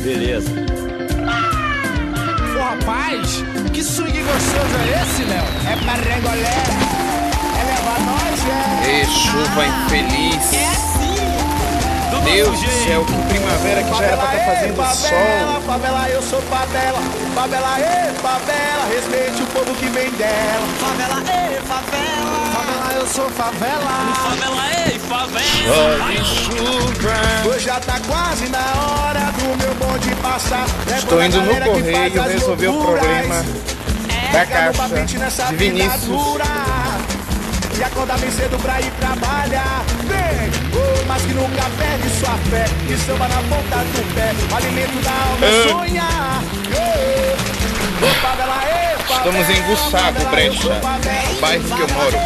Beleza. Ô rapaz, que swing gostoso é esse, Léo? É parangolé, é levar nós, Ê, chuva infeliz. É sim. Deus do céu, que primavera que já era pra estar fazendo sol. Favela, eu sou favela. Favela, favela, respeite o povo que vem dela. Favela, favela. Favela, eu sou favela. Favela, favela. Chove chuva. Hoje já tá quase na hora do meu bonde passar. Estou indo no correio resolver o problema da caixa de Vinícius. E acorda bem cedo pra ir trabalhar. Vem, mas que nunca perde sua fé. E samba na ponta do pé. O alimento da alma sonhar. Favela, Estamos em Gussago, Brecha, bairro que eu moro.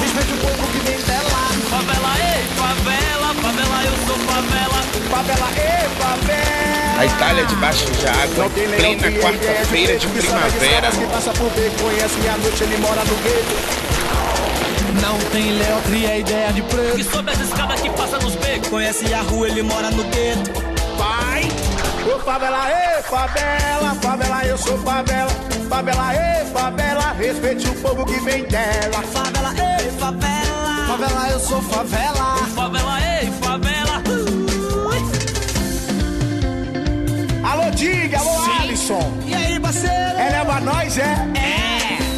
Respeite o povo que vem dela. Favela, favela. Favela, eu sou favela. Favela, favela. A Itália debaixo de água, em plena quarta-feira de primavera. Que passa por ver, conhece a noite, ele mora no gueto. Não tem Léo, cria ideia de preto. Que sobe as escadas que passa nos becos. Conhece a rua, ele mora no gueto. Vai! Ô favela, favela, favela, eu sou favela. Favela, favela, respeite o povo que vem dela. Favela, favela. Favela, eu sou favela. Favela, favela. Alô, Diga, alô, Sim. Alisson. E aí, parceiro? É leva nós, é?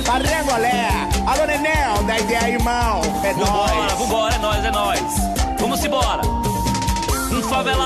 Parangolé. Alô, Nenel, da ideia, irmão. É Vambora, nóis. vambora, é nóis. Vamos embora. Favela.